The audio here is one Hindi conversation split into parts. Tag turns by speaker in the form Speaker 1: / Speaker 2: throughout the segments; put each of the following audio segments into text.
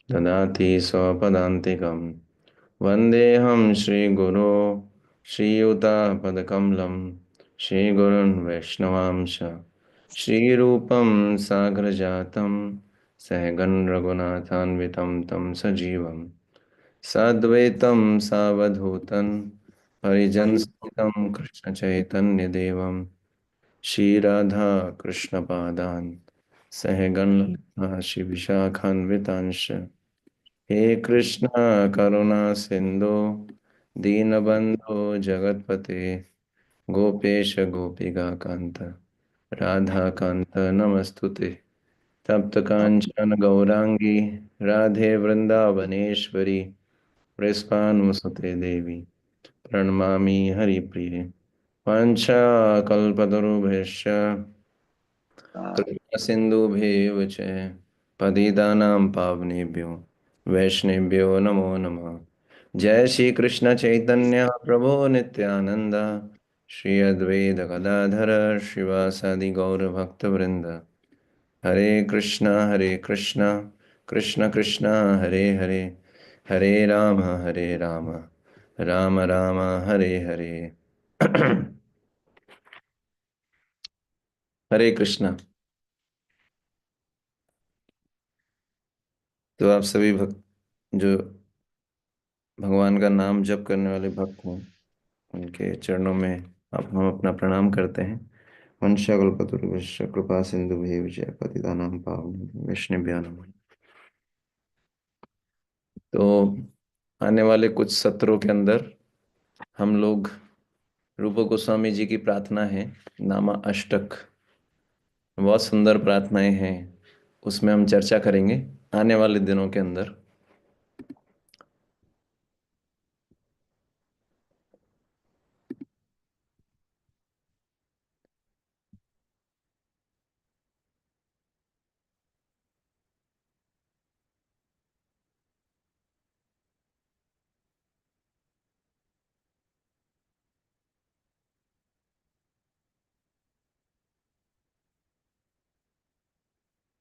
Speaker 1: ददाति स्वपदान्तिकं। वन्देऽहं श्रीगुरो श्रीयुतापदकमलं श्रीगुरुन् वैष्णवांश श्रीरूपं साग्रजातं सहगण रघुनाथान्वितं तं सजीवं साद्वैतं सावधूतं परिजनसहितं कृष्णचैतन्यदेवं श्रीराधा कृष्णपादान् सहगण ललिता श्रीविशाखान्वितांश। हे कृष्ण करुणा सिंधु दीनबंधु जगतपते गोपेश गोपिका कांत राधा कांत नमस्तुते। तप्त कांचन गौरांगी राधे वृंदावनेश्वरी वृषभानुसुते देवी प्रणमामि हरिप्रिये। वाञ्छाकल्पतरुभ्यश्च कृपा सिन्धुभ्येव च पतितानां पावनेभ्यो वैष्णवेभ्यो नमो नमः। जय श्री कृष्ण चैतन्य प्रभु नित्यानंद श्री अद्वैत गदाधर श्रीवासादि गौर भक्त वृंद। हरे कृष्णा कृष्ण कृष्ण हरे हरे हरे राम राम राम हरे हरे। हरे कृष्णा। तो आप सभी भक्त जो भगवान का नाम जप करने वाले भक्त हैं, उनके चरणों में आप हम अपना प्रणाम करते हैं। वंशाकल्पतरुभ्यश्च कृपा सिन्धुभ्येव च पतितानां पावनेभ्यो वैष्णवेभ्यो नमः। तो आने वाले कुछ सत्रों के अंदर हम लोग रूप गोस्वामी जी की प्रार्थना है नामा अष्टक, बहुत सुंदर प्रार्थनाएं हैं, उसमें हम चर्चा करेंगे आने वाले दिनों के अंदर।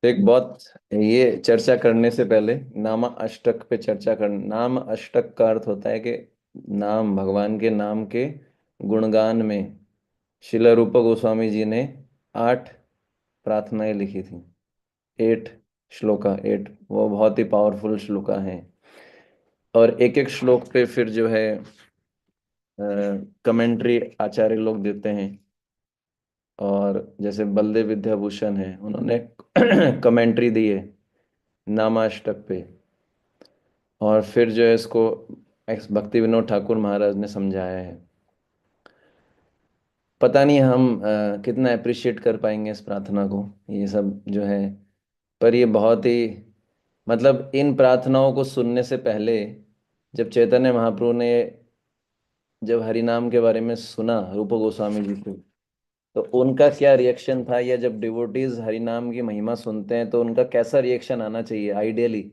Speaker 1: एक बहुत ये चर्चा करने से पहले नाम अष्टक पे चर्चा कर। नाम अष्टक का अर्थ होता है कि नाम, भगवान के नाम के गुणगान में श्रील रूप गोस्वामी जी ने 8 प्रार्थनाएं लिखी थी। 8 श्लोका, 8 वो बहुत ही पावरफुल श्लोका हैं। और एक एक श्लोक पे फिर जो है कमेंट्री आचार्य लोग देते हैं। और जैसे बलदेव विद्याभूषण है, उन्होंने कमेंट्री दी है नामाष्टक पे। और फिर जो है इसको एक्स भक्ति विनोद ठाकुर महाराज ने समझाया है। पता नहीं हम कितना अप्रिशिएट कर पाएंगे इस प्रार्थना को, ये सब जो है। पर ये बहुत ही, मतलब इन प्रार्थनाओं को सुनने से पहले जब चैतन्य महाप्रभु ने जब हरि नाम के बारे में सुना रूप गोस्वामी जी से, तो उनका क्या रिएक्शन था, या जब डिवोटीज हरि नाम की महिमा सुनते हैं तो उनका कैसा रिएक्शन आना चाहिए आइडियली,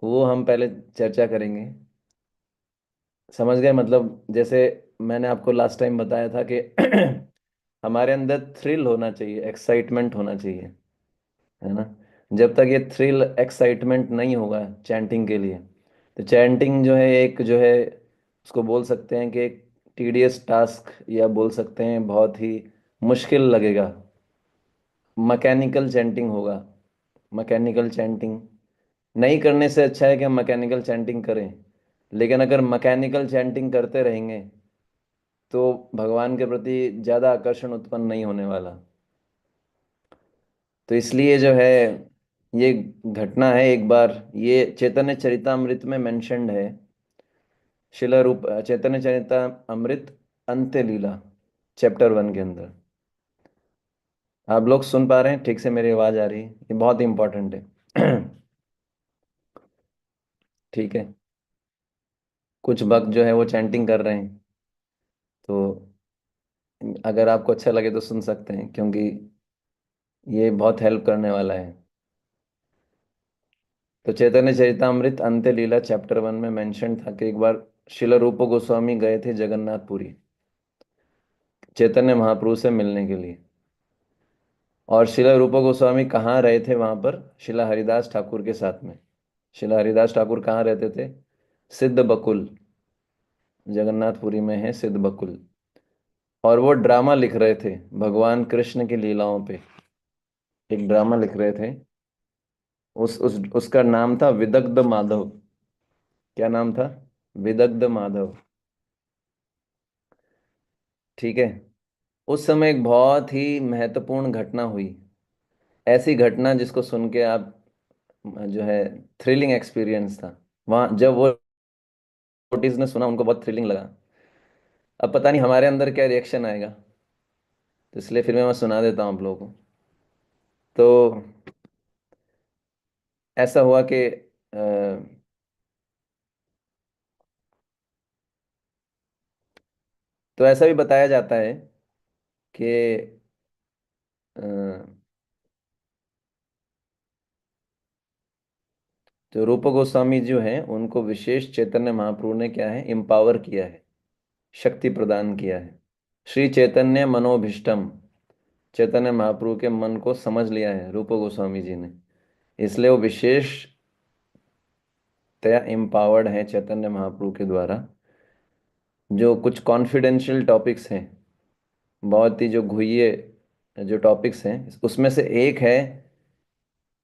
Speaker 1: वो हम पहले चर्चा करेंगे। समझ गए? मतलब जैसे मैंने आपको लास्ट टाइम बताया था कि हमारे अंदर थ्रिल होना चाहिए, एक्साइटमेंट होना चाहिए, है ना। जब तक ये थ्रिल एक्साइटमेंट नहीं होगा चैंटिंग के लिए, तो चैंटिंग जो है एक जो है उसको बोल सकते हैं कि एक टीडियस टास्क, या बोल सकते हैं बहुत ही मुश्किल लगेगा। मैकेनिकल चैंटिंग होगा। मैकेनिकल चैंटिंग नहीं करने से अच्छा है कि हम मैकेनिकल चैंटिंग करें। लेकिन अगर मैकेनिकल चैंटिंग करते रहेंगे तो भगवान के प्रति ज़्यादा आकर्षण उत्पन्न नहीं होने वाला। तो इसलिए जो है ये घटना है, एक बार ये चैतन्य चरितामृत में मेंशन्ड है। शिला रूप चैतन्य चरितामृत अंत्य लीला चैप्टर 1 के अंदर। आप लोग सुन पा रहे हैं ठीक से? मेरी आवाज़ आ रही है? ये बहुत इंपॉर्टेंट है। ठीक है। कुछ भक्त जो है वो चैंटिंग कर रहे हैं, तो अगर आपको अच्छा लगे तो सुन सकते हैं, क्योंकि ये बहुत हेल्प करने वाला है। तो चैतन्य चरितामृत अंत्य लीला चैप्टर 1 में मेंशन था कि एक बार शिल रूप गोस्वामी गए थे जगन्नाथपुरी चैतन्य महाप्रभु से मिलने के लिए। और शिला रूप गोस्वामी कहाँ रहे थे वहां पर? शिला हरिदास ठाकुर के साथ में। शिला हरिदास ठाकुर कहाँ रहते थे? सिद्ध बकुल, जगन्नाथपुरी में है सिद्ध बकुल। और वो ड्रामा लिख रहे थे भगवान कृष्ण की लीलाओं पे। एक ड्रामा लिख रहे थे। उसका नाम था विदग्ध माधव। क्या नाम था? विदग्ध माधव। ठीक है। उस समय एक बहुत ही महत्वपूर्ण घटना हुई। ऐसी घटना जिसको सुन के आप जो है थ्रिलिंग एक्सपीरियंस था। वहां जब वो नोटिस ने सुना, उनको बहुत थ्रिलिंग लगा। अब पता नहीं हमारे अंदर क्या रिएक्शन आएगा, तो इसलिए फिर मैं सुना देता हूँ आप लोगों को। तो ऐसा हुआ कि तो ऐसा भी बताया जाता है कि अ, जो रूप गोस्वामी जो हैं उनको विशेष चैतन्य महाप्रभु ने क्या है, एम्पावर किया है, शक्ति प्रदान किया है। श्री चैतन्य मनोभीष्टम, चैतन्य महाप्रभु के मन को समझ लिया है रूप गोस्वामी जी ने। इसलिए वो विशेष तया एम्पावर्ड है चैतन्य महाप्रभु के द्वारा। जो कुछ कॉन्फिडेंशियल टॉपिक्स हैं, बहुत ही जो गुह्य जो टॉपिक्स हैं, उसमें से एक है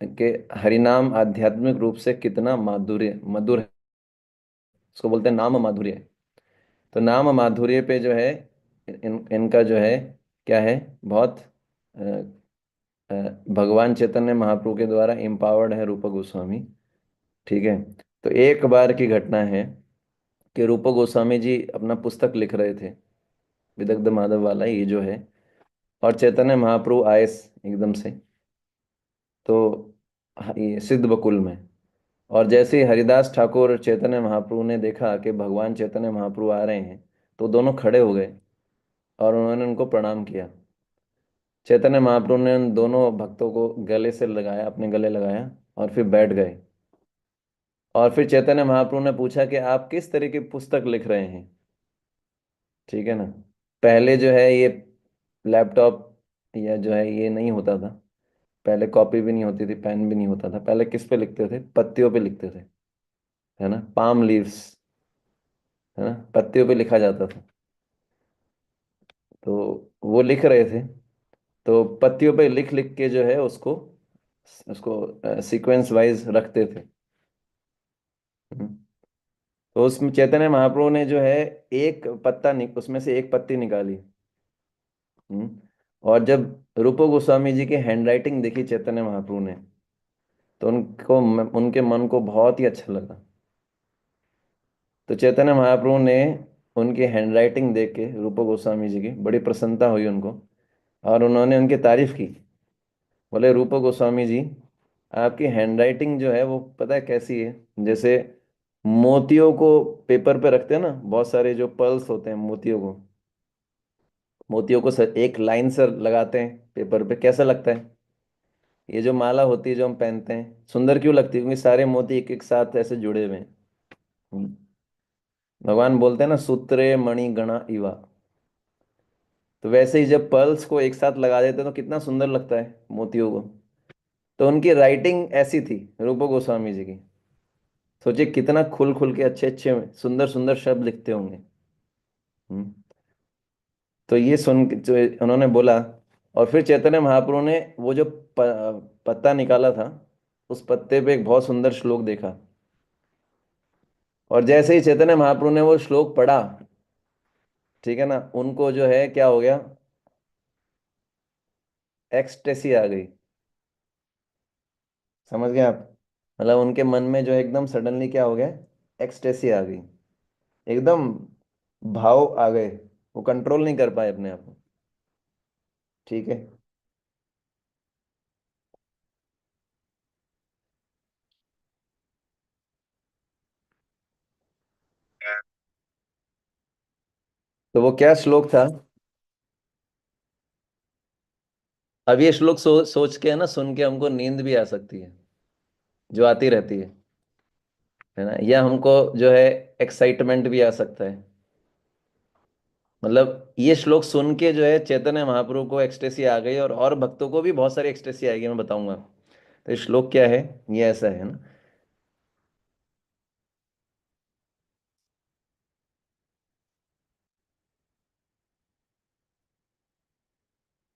Speaker 1: कि हरिनाम आध्यात्मिक रूप से कितना माधुर्य मधुर है। उसको बोलते हैं नाम माधुर्य। तो नाम माधुर्य पे जो है इनका जो है क्या है, बहुत अ, भगवान चैतन्य महाप्रभु के द्वारा एम्पावर्ड है रूप गोस्वामी। ठीक है। तो एक बार की घटना है कि रूप गोस्वामी जी अपना पुस्तक लिख रहे थे, विदग्ध माधव वाला ये जो है। और चैतन्य महाप्रभु आए एकदम से। तो ये सिद्ध बकुल में। और जैसे ही हरिदास ठाकुर और चैतन्य महाप्रभु ने देखा कि भगवान चैतन्य महाप्रभु आ रहे हैं, तो दोनों खड़े हो गए और उन्होंने उनको प्रणाम किया। चैतन्य महाप्रभु ने उन दोनों भक्तों को गले से लगाया, अपने गले लगाया और फिर बैठ गए। और फिर चैतन्य महाप्रभु ने पूछा कि आप किस तरह की पुस्तक लिख रहे हैं? ठीक है ना। पहले जो है ये लैपटॉप या जो है ये नहीं होता था। पहले कॉपी भी नहीं होती थी, पेन भी नहीं होता था। पहले किस पे लिखते थे? पत्तियों पे लिखते थे, है ना, पाम लीव्स, है ना, पत्तियों पे लिखा जाता था। तो वो लिख रहे थे। तो पत्तियों पे लिख लिख के जो है उसको उसको सीक्वेंस वाइज रखते थे। हम्म। तो उसमें चैतन्य महाप्रभु ने जो है एक उसमें से एक पत्ती निकाली। हम्म। और जब रूप गोस्वामी जी की हैंडराइटिंग देखी चैतन्य महाप्रभु ने, तो उनके मन को बहुत ही अच्छा लगा। तो चैतन्य महाप्रभु ने उनकी हैंडराइटिंग देख के रूप गोस्वामी जी की बड़ी प्रसन्नता हुई उनको। और उन्होंने उनकी तारीफ की। बोले रूप गोस्वामी जी, आपकी हैंडराइटिंग जो है वो पता है कैसी है? जैसे मोतियों को पेपर पे रखते हैं ना, बहुत सारे जो पर्ल्स होते हैं मोतियों को सर एक लाइन से लगाते हैं पेपर पे, कैसा लगता है? ये जो माला होती है जो हम पहनते हैं, सुंदर क्यों लगती है? क्योंकि सारे मोती एक एक साथ ऐसे जुड़े हुए हैं। हम्म। भगवान बोलते हैं ना, सूत्रे मणि गणा इवा। तो वैसे ही जब पर्ल्स को एक साथ लगा देते हैं तो कितना सुंदर लगता है मोतियों को। तो उनकी राइटिंग ऐसी थी रूप गोस्वामी जी की। सोचिए कितना खुल खुल के अच्छे अच्छे सुंदर सुंदर शब्द लिखते होंगे। हम्म। तो ये सुन के जो उन्होंने बोला। और फिर चैतन्य महाप्रभु ने वो जो पत्ता निकाला था, उस पत्ते पे एक बहुत सुंदर श्लोक देखा। और जैसे ही चैतन्य महाप्रभु ने वो श्लोक पढ़ा, ठीक है ना, उनको जो है क्या हो गया, एक्सटेसी आ गई। समझ गए आप? मतलब उनके मन में जो है एकदम सडनली क्या हो गया, एक्सटेसी आ गई। एकदम भाव आ गए। वो कंट्रोल नहीं कर पाए अपने आप को। ठीक है। तो वो क्या श्लोक था? अब ये श्लोक सोच के है ना, सुन के हमको नींद भी आ सकती है, जो आती रहती है ना, या हमको जो है एक्साइटमेंट भी आ सकता है। मतलब ये श्लोक सुन के जो है चैतन्य महाप्रभु को एक्सटेसी आ गई, और भक्तों को भी बहुत सारी एक्सटेसी आएगी, मैं बताऊंगा। तो ये श्लोक क्या है? ये ऐसा है ना।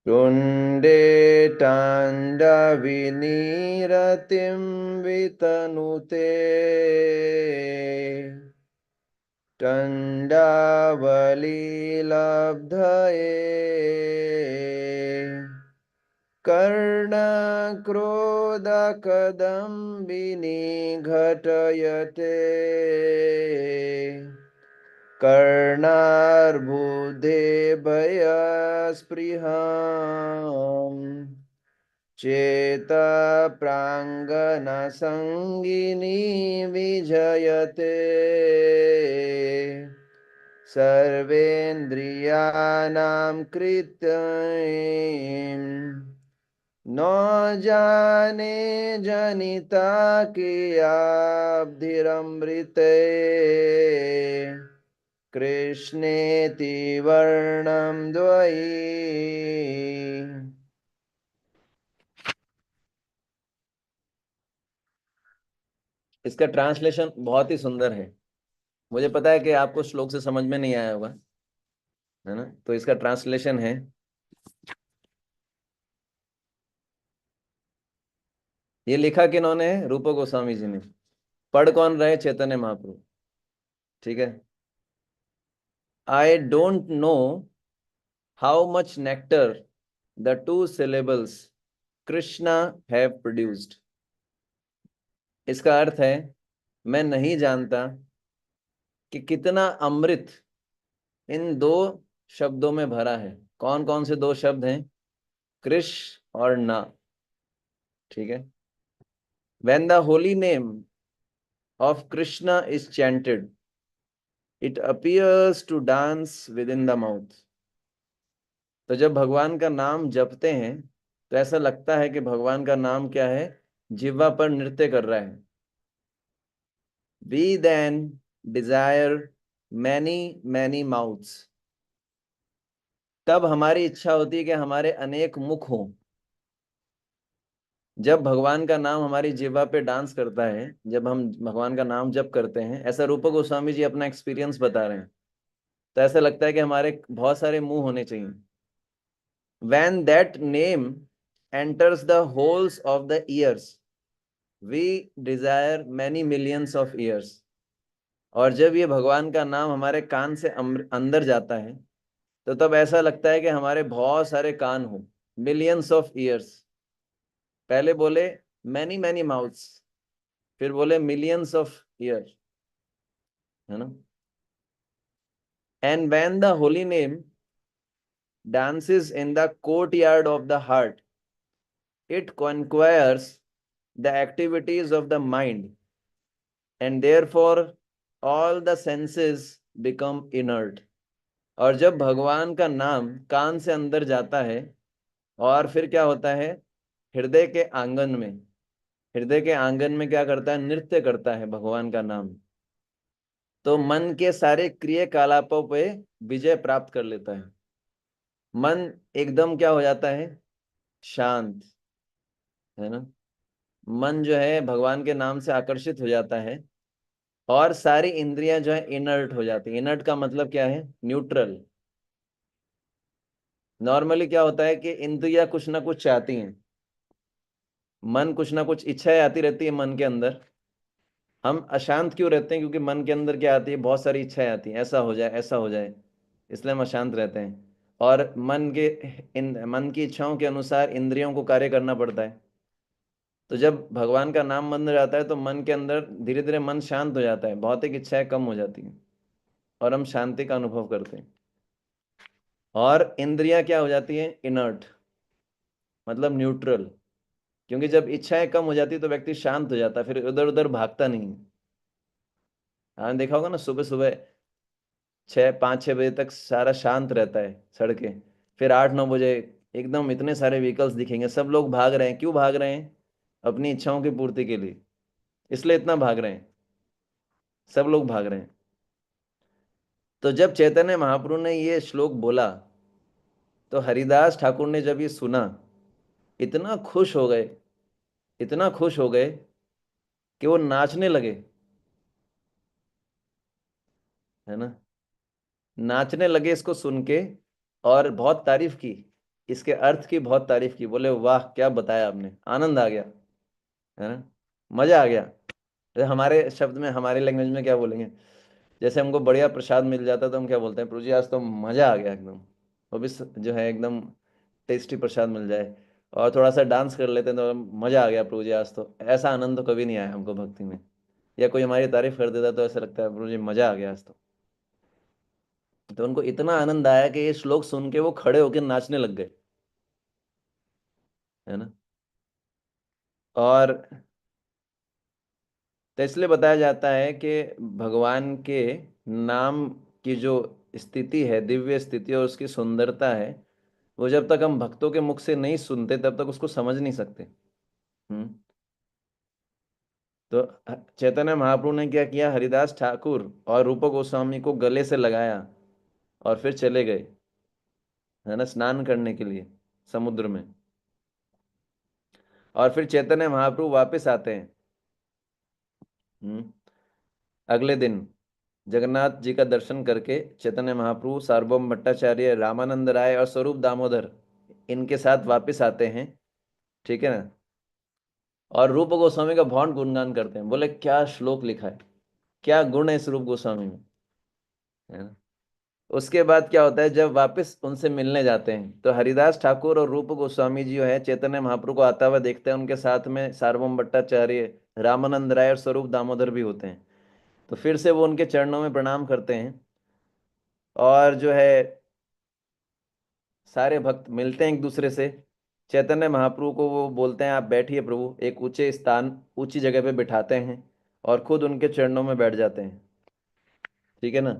Speaker 1: टुंडे टांडविनीरतिं वितनुते टंडावलीलब्धये कर्णक्रोधकदम्बिनी घटयते कर्णार्बुदे भयस्पृहाम् चेता प्राङ्गनसङ्गिनी विजयते सर्वेन्द्रियाणां कृत्यैं न जाने जनिता कियाब्धिरमृते कृष्णेति वर्णं द्वयी। इसका ट्रांसलेशन बहुत ही सुंदर है। मुझे पता है कि आपको श्लोक से समझ में नहीं आया होगा, है ना। तो इसका ट्रांसलेशन है, ये लिखा किन्होंने है? रूप गोस्वामी जी ने। पढ़ कौन रहे? चैतन्य महाप्रभु। ठीक है। I don't know how much nectar the two syllables Krishna have produced. इसका अर्थ है, मैं नहीं जानता कि कितना अमृत इन दो शब्दों में भरा है। कौन कौन से दो शब्द हैं? कृष और ना। ठीक है। When the holy name of Krishna is chanted, it appears to dance within the mouth. तो जब भगवान का नाम जपते हैं तो ऐसा लगता है कि भगवान का नाम क्या है, जिह्वा पर नृत्य कर रहा है। We then desire many many mouths। तब हमारी इच्छा होती है कि हमारे अनेक मुख हों। जब भगवान का नाम हमारी जिह्वा पे डांस करता है, जब हम भगवान का नाम जप करते हैं, ऐसा रूप गोस्वामी जी अपना एक्सपीरियंस बता रहे हैं, तो ऐसा लगता है कि हमारे बहुत सारे मुंह होने चाहिए। When that name enters the holes of the ears, we desire many millions of ears। और जब ये भगवान का नाम हमारे कान से अंदर जाता है, तो तब ऐसा लगता है कि हमारे बहुत सारे कान हो, मिलियंस ऑफ ईयर्स। पहले बोले मैनी मैनी माउथ्स, फिर बोले मिलियंस ऑफ ईयर, है ना। And when the holy name dances in the courtyard of the heart, it conquers the activities of the mind, and therefore all the senses become inert। और जब भगवान का नाम कान से अंदर जाता है, और फिर क्या होता है, हृदय के आंगन में, हृदय के आंगन में क्या करता है, नृत्य करता है भगवान का नाम। तो मन के सारे क्रियाकलापों पे विजय प्राप्त कर लेता है। मन एकदम क्या हो जाता है, शांत, है ना। मन जो है भगवान के नाम से आकर्षित हो जाता है, और सारी इंद्रियां जो है इनर्ट हो जाती है। इनर्ट का मतलब क्या है, न्यूट्रल। नॉर्मली क्या होता है कि इंद्रियां कुछ ना कुछ चाहती हैं, मन कुछ ना कुछ इच्छाएं आती रहती है मन के अंदर। हम अशांत क्यों रहते हैं? क्योंकि मन के अंदर क्या आती है, बहुत सारी इच्छाएं आती हैं, ऐसा हो जाए ऐसा हो जाए, इसलिए हम अशांत रहते हैं। और मन की इच्छाओं के अनुसार इंद्रियों को कार्य करना पड़ता है। तो जब भगवान का नाम बन जाता है तो मन के अंदर धीरे धीरे मन शांत हो जाता है, भौतिक इच्छाएं कम हो जाती हैं, और हम शांति का अनुभव करते हैं। और इंद्रियां क्या हो जाती हैं, इनर्ट, मतलब न्यूट्रल। क्योंकि जब इच्छाएं कम हो जाती है तो व्यक्ति शांत हो जाता है, फिर इधर उधर भागता नहीं है। हाँ, देखा होगा ना, सुबह सुबह 5-6 बजे तक सारा शांत रहता है सड़कें। फिर 8-9 बजे एकदम इतने सारे व्हीकल्स दिखेंगे, सब लोग भाग रहे हैं। क्यों भाग रहे हैं? अपनी इच्छाओं की पूर्ति के लिए, इसलिए इतना भाग रहे हैं, सब लोग भाग रहे हैं। तो जब चैतन्य महाप्रभु ने ये श्लोक बोला, तो हरिदास ठाकुर ने जब ये सुना, इतना खुश हो गए, इतना खुश हो गए कि वो नाचने लगे, है ना। नाचने लगे इसको सुन के, और बहुत तारीफ की, इसके अर्थ की बहुत तारीफ की। बोले वाह क्या बताया आपने, आनंद आ गया, है ना, मजा आ गया। जैसे हमारे शब्द में, हमारे लैंग्वेज में क्या बोलेंगे, जैसे हमको बढ़िया प्रसाद मिल जाता है तो हम क्या बोलते हैं, प्रभु जी आज तो मजा आ गया एकदम। वो भी जो है एकदम टेस्टी प्रसाद मिल जाए, और थोड़ा सा डांस कर लेते हैं तो मजा आ गया प्रभु जी आज तो। ऐसा आनंद तो कभी नहीं आया हमको भक्ति में। या कोई हमारी तारीफ कर देता तो ऐसा लगता है प्रभु जी मजा आ गया आज तो उनको इतना आनंद आया कि ये श्लोक सुन के वो खड़े होकर नाचने लग गए, है ना। और तो इसलिए बताया जाता है कि भगवान के नाम की जो स्थिति है, दिव्य स्थिति और उसकी सुंदरता है, वो जब तक हम भक्तों के मुख से नहीं सुनते तब तक उसको समझ नहीं सकते। हम्म। तो चैतन्य महाप्रभु ने क्या किया, हरिदास ठाकुर और रूप गोस्वामी को गले से लगाया और फिर चले गए, है ना, स्नान करने के लिए समुद्र में। और फिर चैतन्य महाप्रभु वापस आते हैं। हम्म। अगले दिन जगन्नाथ जी का दर्शन करके चैतन्य महाप्रभु सार्वभौम भट्टाचार्य, रामानंद राय और स्वरूप दामोदर इनके साथ वापस आते हैं, ठीक है ना। और रूप गोस्वामी का बहुत गुणगान करते हैं, बोले क्या श्लोक लिखा है, क्या गुण है इस रूप गोस्वामी में, है ना। उसके बाद क्या होता है, जब वापस उनसे मिलने जाते हैं तो हरिदास ठाकुर और रूप गोस्वामी जी जो है चैतन्य महाप्रभु को आता हुआ देखते हैं, उनके साथ में सार्वभौम भट्टाचार्य, रामानंद राय और स्वरूप दामोदर भी होते हैं। तो फिर से वो उनके चरणों में प्रणाम करते हैं, और जो है सारे भक्त मिलते हैं एक दूसरे से। चैतन्य महाप्रभु को वो बोलते हैं आप बैठिए प्रभु, एक ऊंचे स्थान, ऊंची जगह पे बिठाते हैं, और खुद उनके चरणों में बैठ जाते हैं, ठीक है ना।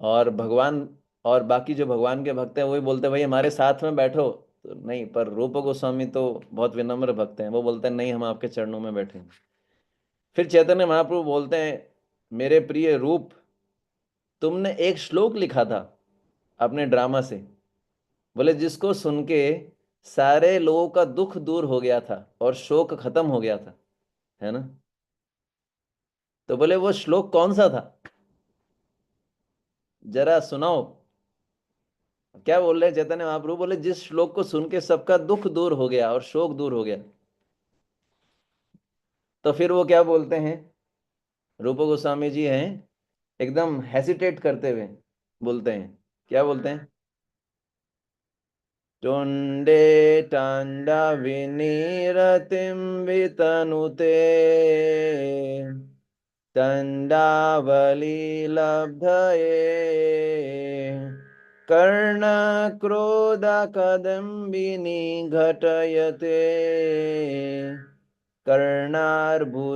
Speaker 1: और भगवान, और बाकी जो भगवान के भक्त हैं वही बोलते हैं भाई हमारे साथ में बैठो, तो नहीं, पर रूप गोस्वामी तो बहुत विनम्र भक्त हैं, वो बोलते हैं नहीं हम आपके चरणों में बैठेंगे। फिर चैतन्य महाप्रभु बोलते हैं मेरे प्रिय रूप, तुमने एक श्लोक लिखा था अपने ड्रामा से, बोले जिसको सुन के सारे लोगों का दुख दूर हो गया था और शोक खत्म हो गया था, है ना। तो बोले वो श्लोक कौन सा था, जरा सुनाओ। क्या बोल रहे हैं चैतन्य महाप्रभु, बोले जिस श्लोक को सुन के सबका दुख दूर हो गया और शोक दूर हो गया। तो फिर वो क्या बोलते हैं, रूप गोस्वामी जी हैं एकदम हेसिटेट करते हुए बोलते हैं, क्या बोलते हैं, टुंडे टांडा विनीरतिम वितनुते दण्डावलीलब्धये कर्णक्रोधकदम्बिनी घटयते कर्णार्बुदेभ्यः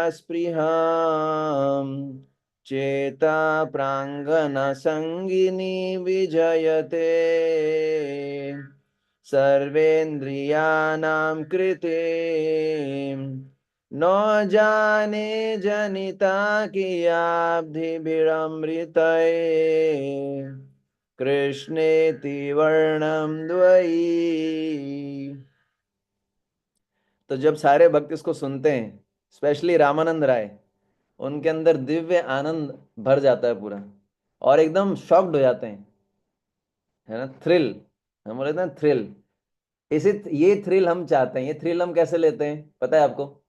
Speaker 1: स्पृहां चेता प्राङ्गनसङ्गिनी विजयते सर्वेन्द्रियाणां कृते न जाने जनिता कियाब्धिभिरमृतये कृष्णेति वर्णम द्वयी। तो जब सारे भक्त इसको सुनते हैं, स्पेशली रामानंद राय, उनके अंदर दिव्य आनंद भर जाता है पूरा, और एकदम शॉक्ड हो जाते हैं, है ना, थ्रिल, हम बोलते हैं थ्रिल। इसी, ये थ्रिल हम चाहते हैं। ये थ्रिल हम कैसे लेते हैं पता है आपको,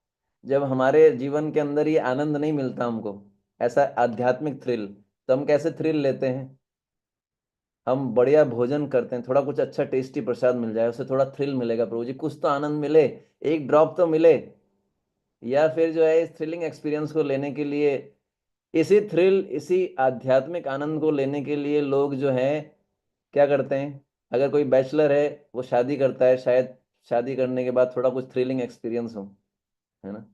Speaker 1: जब हमारे जीवन के अंदर ये आनंद नहीं मिलता हमको, ऐसा आध्यात्मिक थ्रिल, तो हम कैसे थ्रिल लेते हैं, हम बढ़िया भोजन करते हैं, थोड़ा कुछ अच्छा टेस्टी प्रसाद मिल जाए, उससे थोड़ा थ्रिल मिलेगा, प्रभु जी कुछ तो आनंद मिले, एक ड्रॉप तो मिले। या फिर जो है इस थ्रिलिंग एक्सपीरियंस को लेने के लिए, इसी थ्रिल, इसी आध्यात्मिक आनंद को लेने के लिए लोग जो है क्या करते हैं, अगर कोई बैचलर है वो शादी करता है, शायद शादी करने के बाद थोड़ा कुछ थ्रिलिंग एक्सपीरियंस हो, है ना,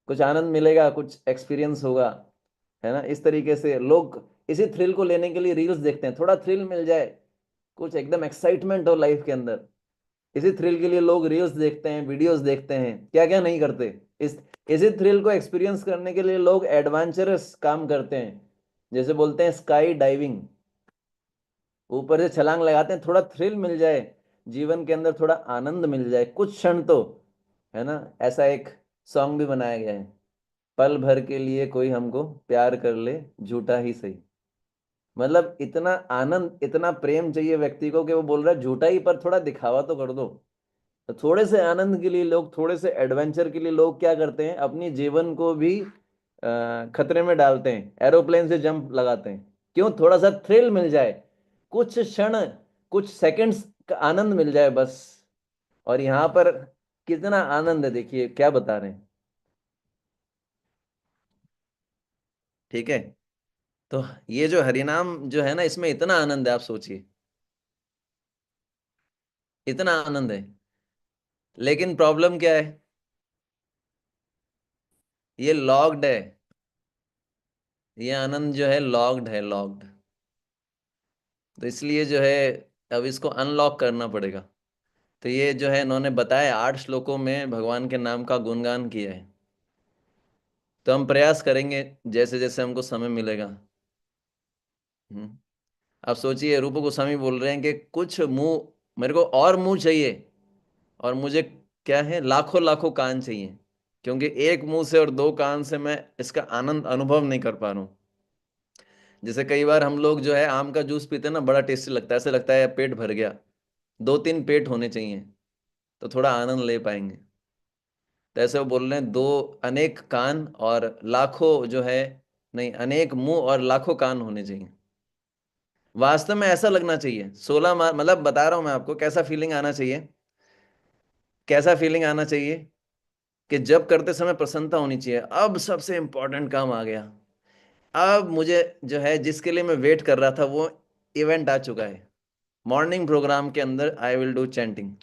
Speaker 1: कुछ आनंद मिलेगा, कुछ एक्सपीरियंस होगा, है ना। इस तरीके से लोग इसी थ्रिल को लेने के लिए रील्स देखते हैं, थोड़ा थ्रिल मिल जाए, कुछ एकदम एक्साइटमेंट हो लाइफ के अंदर, इसी थ्रिल के लिए लोग रील्स देखते हैं, वीडियोस देखते हैं, क्या क्या नहीं करते। इस इसी थ्रिल को एक्सपीरियंस करने के लिए लोग एडवेंचरस काम करते हैं, जैसे बोलते हैं स्काई डाइविंग, ऊपर से छलांग लगाते हैं, थोड़ा थ्रिल मिल जाए, जीवन के अंदर थोड़ा आनंद मिल जाए कुछ क्षण तो, है ना। ऐसा एक सॉन्ग भी बनाया गया है, पल भर के लिए कोई हमको प्यार कर ले, झूठा ही सही। मतलब इतना आनंद, इतना प्रेम चाहिए व्यक्ति को कि वो बोल रहा है झूठा ही, पर थोड़ा दिखावा तो कर दो। तो थोड़े से आनंद के लिए लोग, थोड़े से एडवेंचर के लिए लोग क्या करते हैं, अपनी जीवन को भी खतरे में डालते हैं, एरोप्लेन से जंप लगाते हैं। क्यों? थोड़ा सा थ्रिल मिल जाए, कुछ क्षण, कुछ सेकंड्स का आनंद मिल जाए बस। और यहाँ पर कितना आनंद है, देखिए क्या बता रहे हैं। ठीक है। तो ये जो हरिनाम जो है ना, इसमें इतना आनंद है, आप सोचिए, इतना आनंद है। लेकिन प्रॉब्लम क्या है? ये लॉक्ड है। ये आनंद जो है लॉक्ड है, लॉक्ड। तो इसलिए जो है अब इसको अनलॉक करना पड़ेगा। तो ये जो है इन्होंने बताया, 8 श्लोकों में भगवान के नाम का गुणगान किया है। तो हम प्रयास करेंगे जैसे जैसे हमको समय मिलेगा। हम्म। आप सोचिए, रूप गोस्वामी बोल रहे हैं कि कुछ मुंह, मेरे को और मुंह चाहिए, और मुझे क्या है, लाखों लाखों कान चाहिए, क्योंकि एक मुंह से और दो कान से मैं इसका आनंद अनुभव नहीं कर पा रहा हूँ। जैसे कई बार हम लोग जो है आम का जूस पीते हैं ना, बड़ा टेस्टी लगता है, ऐसे लगता है पेट भर गया। दो तीन पेट होने चाहिए, तो थोड़ा आनंद ले पाएंगे। तो ऐसे वो बोल रहे हैं, दो, अनेक कान और लाखों जो है, नहीं, अनेक मुंह और लाखों कान होने चाहिए। वास्तव में ऐसा लगना चाहिए, 16 माह, मतलब बता रहा हूं मैं आपको कैसा फीलिंग आना चाहिए, कैसा फीलिंग आना चाहिए, कि जब करते समय प्रसन्नता होनी चाहिए। अब सबसे इंपॉर्टेंट काम आ गया, अब मुझे जो है जिसके लिए मैं वेट कर रहा था वो इवेंट आ चुका है। मॉर्निंग प्रोग्राम के अंदर आई विल डू चैंटिंग।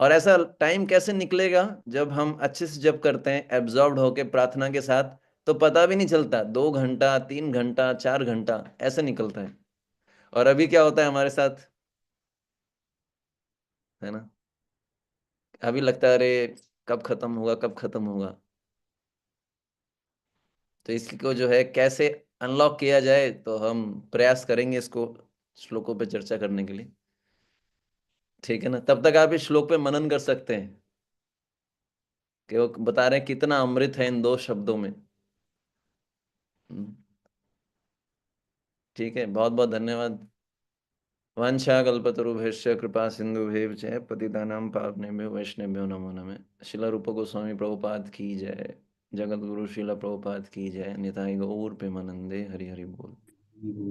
Speaker 1: और ऐसा टाइम कैसे निकलेगा, जब हम अच्छे से जब करते हैं एब्जॉर्ब्ड होके प्रार्थना के साथ, तो पता भी नहीं चलता, 2 घंटा, 3 घंटा, 4 घंटा ऐसे निकलता है। और अभी क्या होता है हमारे साथ, है ना, अभी लगता है अरे कब खत्म होगा, कब खत्म होगा। तो इसको जो है कैसे अनलॉक किया जाए, तो हम प्रयास करेंगे इसको श्लोकों पे चर्चा करने के लिए। ठीक है ना, तब तक आप इस श्लोक पे मनन कर सकते हैं, कि वो बता रहे हैं कितना अमृत है इन 2 शब्दों में। हम्म, ठीक है, बहुत बहुत धन्यवाद। वंशाकल्पतरुभ्यश्च कृपा सिन्धुभ्येव च पतितानां पावनेभ्यो वैष्णवेभ्यो नमो नमः। शिला रूप गोस्वामी प्रभुपाद की जय। जगत गुरु शिला प्रभुपाद की जय। निताई गौर प्रेमानंदे हरि हरि बोल।